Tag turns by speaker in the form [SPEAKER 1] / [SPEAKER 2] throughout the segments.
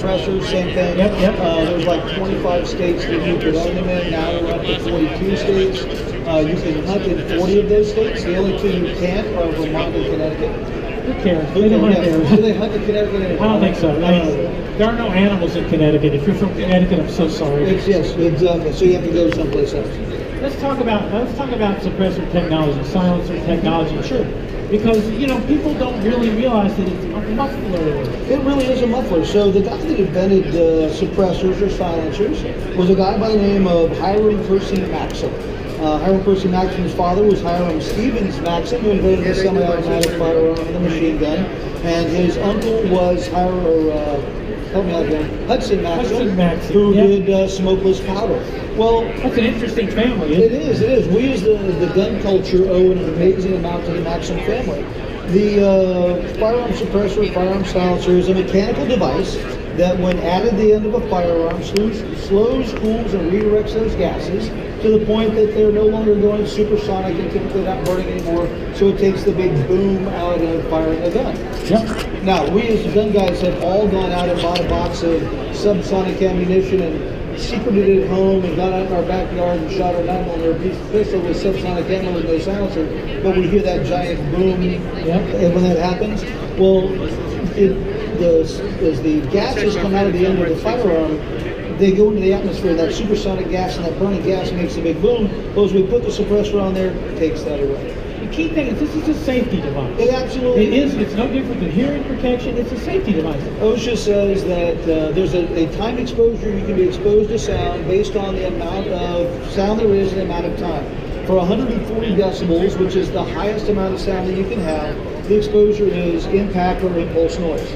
[SPEAKER 1] suppressors, same thing. There's like 25 states that you could own them in. Now we're up to 42 states. You can hunt in 40 of those states. The only two you can't are Vermont and Connecticut.
[SPEAKER 2] Who cares? They don't hunt there.
[SPEAKER 1] Do they hunt in Connecticut anymore?
[SPEAKER 2] I don't think so. I mean, there are no animals in Connecticut. If you're from Connecticut, I'm so sorry.
[SPEAKER 1] Yes, exactly. So you have to go someplace else.
[SPEAKER 2] Let's talk about suppressor technology, silencer technology.
[SPEAKER 1] Sure.
[SPEAKER 2] Because people don't really realize that it's a muffler.
[SPEAKER 1] It really is a muffler. So the guy that invented suppressors or silencers was a guy by the name of Hiram Percy Maxim. Hiram Percy Maxim's father was Hiram Stevens Maxim, who invented the semi-automatic firearm and the machine gun, and his uncle was Hudson Maxim, who did smokeless powder. Well,
[SPEAKER 2] that's an interesting family.
[SPEAKER 1] It is. We as the gun culture owe an amazing amount to the Maxim family. The firearm suppressor, firearm silencer is a mechanical device that when added to the end of a firearm slows, cools, and redirects those gases to the point that they're no longer going supersonic and typically not burning anymore, so it takes the big boom out of firing a gun.
[SPEAKER 2] Yep.
[SPEAKER 1] Now, we as the gun guys have all gone out and bought a box of subsonic ammunition and secreted it at home and gone out in our backyard and shot our 9mm pistol with subsonic ammo with no silencer, but we hear that giant boom and when that happens. Well, as the gases come out of the end of the firearm, they go into the atmosphere. That supersonic gas and that burning gas makes a big boom. Well, as we put the suppressor on there, it takes that away.
[SPEAKER 2] The key thing is this is a safety device.
[SPEAKER 1] It absolutely
[SPEAKER 2] is. It's no different than hearing protection. It's a safety device.
[SPEAKER 1] OSHA says that there's a time exposure. You can be exposed to sound based on the amount of sound there is and the amount of time. For 140 decibels, which is the highest amount of sound that you can have, the exposure is impact or impulse noise.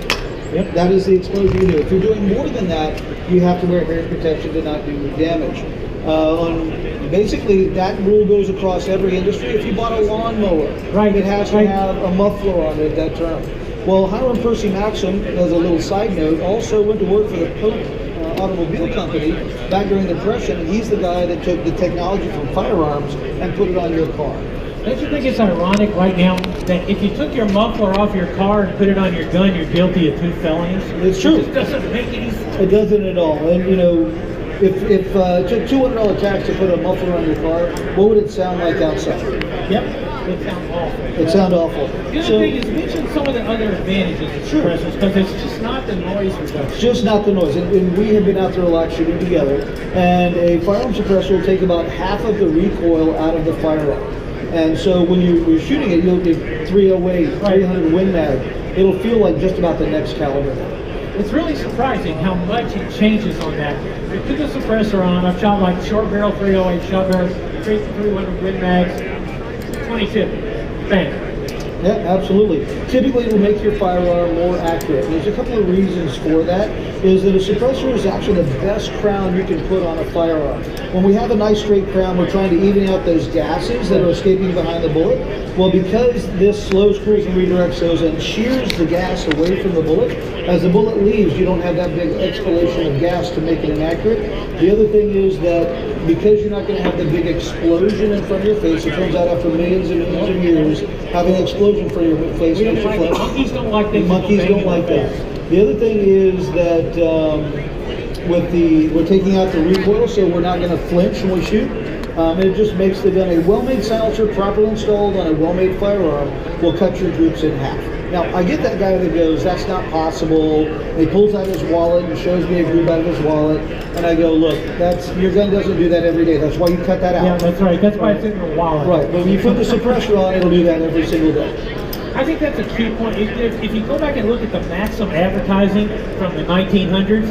[SPEAKER 2] Yep.
[SPEAKER 1] That is the exposure you do. If you're doing more than that, you have to wear hearing protection to not do damage. Basically, that rule goes across every industry. If you bought a lawnmower, it has to have a muffler on it at that term. Well, Hiram Percy Maxim, as a little side note, also went to work for the Pope automobile company back during the Depression, and he's the guy that took the technology from firearms and put it on your car.
[SPEAKER 2] Don't you think it's ironic right now that if you took your muffler off your car and put it on your gun, you're guilty of 2 felonies?
[SPEAKER 1] It's true.
[SPEAKER 2] It just doesn't make any sense.
[SPEAKER 1] It doesn't at all. And if it took $200 tax to put a muffler on your car, what would it sound like outside?
[SPEAKER 2] Yep. It sounds awful.
[SPEAKER 1] It sounds awful.
[SPEAKER 2] The other thing is mention some of the other advantages of suppressors, because it's just not the noise reduction.
[SPEAKER 1] It's just not the noise. And we have been out there a lot shooting together, and a firearm suppressor will take about half of the recoil out of the firearm. And so when you're shooting it, you'll get 308, 300 Win Mag. It'll feel like just about the next caliber.
[SPEAKER 2] It's really surprising how much it changes on that. We put the suppressor on. I've shot like short barrel 308, short barrel 300 Win Mags, 22. Bang.
[SPEAKER 1] Yeah, absolutely. Typically, it will make your firearm more accurate. And there's a couple of reasons for that. Is that a suppressor is actually the best crown you can put on a firearm. When we have a nice straight crown, we're trying to even out those gases that are escaping behind the bullet. Well, because this slows, cools, and redirects those and shears the gas away from the bullet, as the bullet leaves, you don't have that big explosion of gas to make it inaccurate. The other thing is that because you're not going to have the big explosion in front of your face, it turns out after millions and millions of years, having an explosion in front of your face makes you flinch.
[SPEAKER 2] Monkeys don't like that.
[SPEAKER 1] Monkeys don't like that. The other thing is that we're taking out the recoil, so we're not going to flinch when we shoot. And it just makes the gun a well-made silencer, properly installed on a well-made firearm, will cut your droops in half. Now, I get that guy that goes, that's not possible. And he pulls out his wallet and shows me a group out of his wallet. And I go, look, your gun doesn't do that every day. That's why you cut that out.
[SPEAKER 2] Yeah, that's right. That's why it's in your wallet.
[SPEAKER 1] Right. But when you put the suppressor on, it'll do that every single day.
[SPEAKER 2] I think that's a key point. If you go back and look at the Maxim advertising from the 1900s,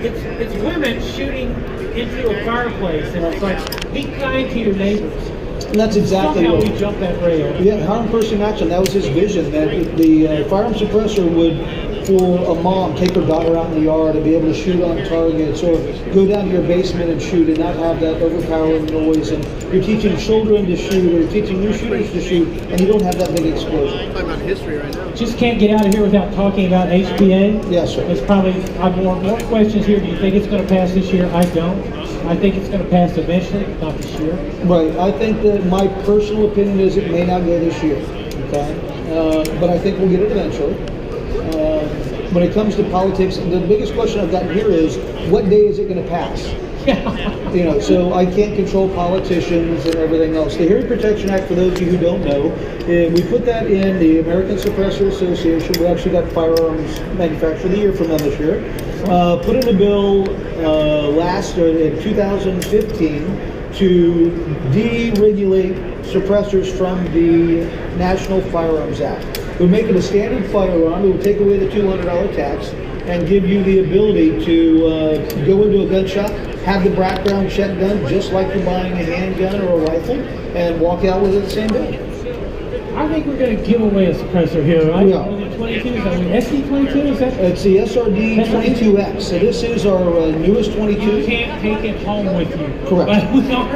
[SPEAKER 2] it's women shooting into a fireplace, and it's like, be kind to your neighbors.
[SPEAKER 1] And that's exactly
[SPEAKER 2] somehow
[SPEAKER 1] what
[SPEAKER 2] we jumped that rail.
[SPEAKER 1] Yeah, Hiram Percy Maxim, that was his vision, that the firearm suppressor would, for a mom, take her daughter out in the yard and be able to shoot on targets, or go down to your basement and shoot and not have that overpowering noise. And you're teaching children to shoot, or you're teaching new shooters to shoot, and you don't have that big explosion.
[SPEAKER 3] I'm talking about history right now.
[SPEAKER 2] Just can't get out of here without talking about HPA.
[SPEAKER 1] Yes, sir.
[SPEAKER 2] There's probably more questions here. Do you think it's going to pass this year? I don't. I think it's going to pass eventually, not this year.
[SPEAKER 1] Right. I think that my personal opinion is it may not go this year. Okay. But I think we'll get it eventually. when it comes to politics, the biggest question I've gotten here is, what day is it going to pass? You know, so I can't control politicians and everything else. The Hearing Protection Act, for those of you who don't know, we put that in the American Suppressor Association. We actually got Firearms Manufacturer of the Year from them this year. Put in a bill in 2015 to deregulate suppressors from the National Firearms Act. We'll make it a standard firearm. It will take away the $200 tax and give you the ability to go into a gun shop, have the background check done just like you're buying a handgun or a rifle, and walk out with it the same day.
[SPEAKER 2] I think we're going to give away a suppressor here, right?
[SPEAKER 1] We are.
[SPEAKER 2] The 22, is that SD22, is that?
[SPEAKER 1] It's the SRD 22X. So this is our newest 22.
[SPEAKER 2] You can't take it home with you.
[SPEAKER 1] Correct.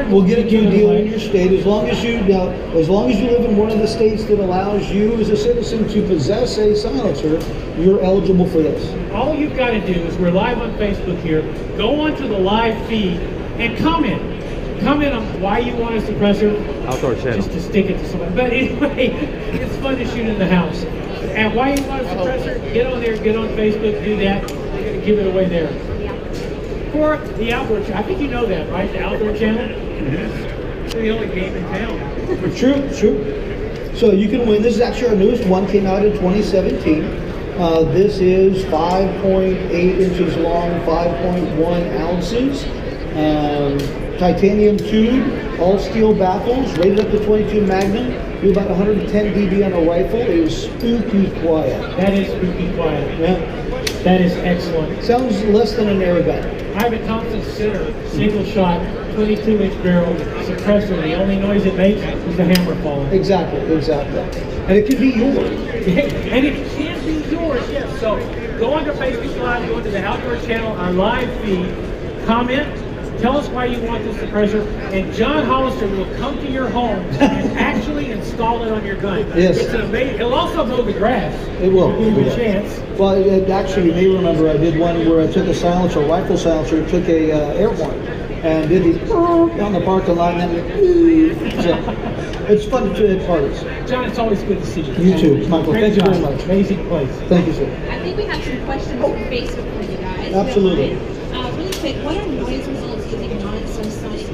[SPEAKER 1] We'll get a good deal in your state as long as you live in one of the states that allows you as a citizen to possess a silencer. You're eligible for this.
[SPEAKER 2] All you've got to do is, we're live on Facebook here, go onto the live feed and comment. Comment on why you want a suppressor.
[SPEAKER 3] Outdoor channel.
[SPEAKER 2] Just to stick it to someone. But anyway, it's fun to shoot in the house. And why you want a suppressor, get on there, get on Facebook, do that. We're going to give it away there. For the outdoor channel, I think you know that, right? The outdoor channel? Mm-hmm. It's the only game in town.
[SPEAKER 1] True. So you can win. This is actually our newest one, came out in 2017. This is 5.8 inches long, 5.1 ounces. Titanium tube, all steel baffles, rated up to 22 Magnum, do about 110 dB on a rifle. It is spooky quiet.
[SPEAKER 2] That is spooky quiet.
[SPEAKER 1] Yeah.
[SPEAKER 2] That is excellent.
[SPEAKER 1] Sounds less than an air gun.
[SPEAKER 2] I have a Thompson Center, single shot, 22-inch barrel suppressor. The only noise it makes is the hammer falling.
[SPEAKER 1] Exactly. And it could be yours.
[SPEAKER 2] And it can be yours, yes. So go onto Facebook Live, go into the outdoor channel, our live feed, comment, tell us why you want this suppressor, and John Hollister will come to your home and actually install it on your gun.
[SPEAKER 1] Yes.
[SPEAKER 2] It's amazing. It'll also mow the grass.
[SPEAKER 1] It will.
[SPEAKER 2] Give you a chance.
[SPEAKER 1] Well, actually, you may remember I did one where I took a silencer, a rifle silencer, took a air horn, and did the down the parking lot, and then so it's fun to at parties.
[SPEAKER 2] John, it's always good to see you.
[SPEAKER 1] You too, Michael.
[SPEAKER 2] Great
[SPEAKER 1] Thank you
[SPEAKER 2] job.
[SPEAKER 1] very much.
[SPEAKER 2] Amazing place.
[SPEAKER 1] Thank you, sir.
[SPEAKER 4] I think we have some questions from Facebook for you guys.
[SPEAKER 1] Absolutely.
[SPEAKER 4] Really quick, what are noise results using non-subsonic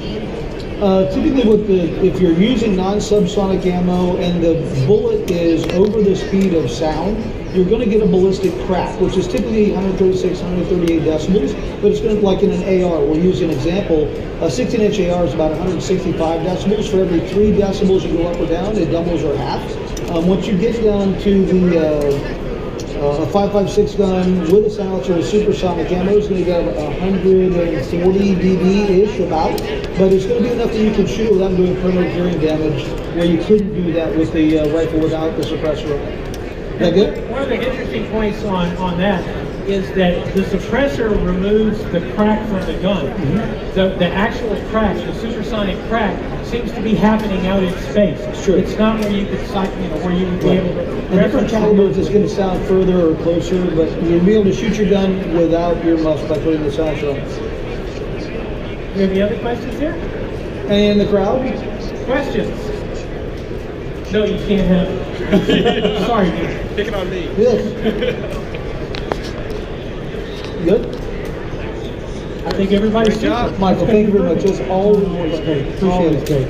[SPEAKER 4] ammo?
[SPEAKER 1] Typically, if you're using non-subsonic ammo and the bullet is over the speed of sound, you're going to get a ballistic crack, which is typically 136, 138 decibels, but it's going to, like in an AR, we'll use an example, a 16-inch AR is about 165 decibels. For every 3 decibels you go up or down, it doubles or half. Once you get down to the a 5.56 gun with a silencer with supersonic ammo is going to get 140 dB-ish about, but it's going to be enough that you can shoot without doing permanent hearing damage, where you couldn't do that with the rifle without the suppressor. Is that good?
[SPEAKER 2] One of the interesting points on that is that the suppressor removes the crack from the gun.
[SPEAKER 1] Mm-hmm.
[SPEAKER 2] The actual crack, the supersonic crack, seems to be happening out in space.
[SPEAKER 1] It's true.
[SPEAKER 2] It's not where you could where you would be able to.
[SPEAKER 1] And different calibers is going to sound further or closer, but you'll be able to shoot your gun without earmuffs by putting the silencer on.
[SPEAKER 2] Do you have any other questions here?
[SPEAKER 1] Any in the crowd?
[SPEAKER 2] Questions? No, you can't have. Sorry, dude.
[SPEAKER 3] Picking on me.
[SPEAKER 1] Yes. Good?
[SPEAKER 2] I think everybody's
[SPEAKER 3] Great job.
[SPEAKER 1] Michael, thank you very much. As always,
[SPEAKER 2] Always great.
[SPEAKER 1] appreciate
[SPEAKER 2] Always
[SPEAKER 1] it.
[SPEAKER 2] great.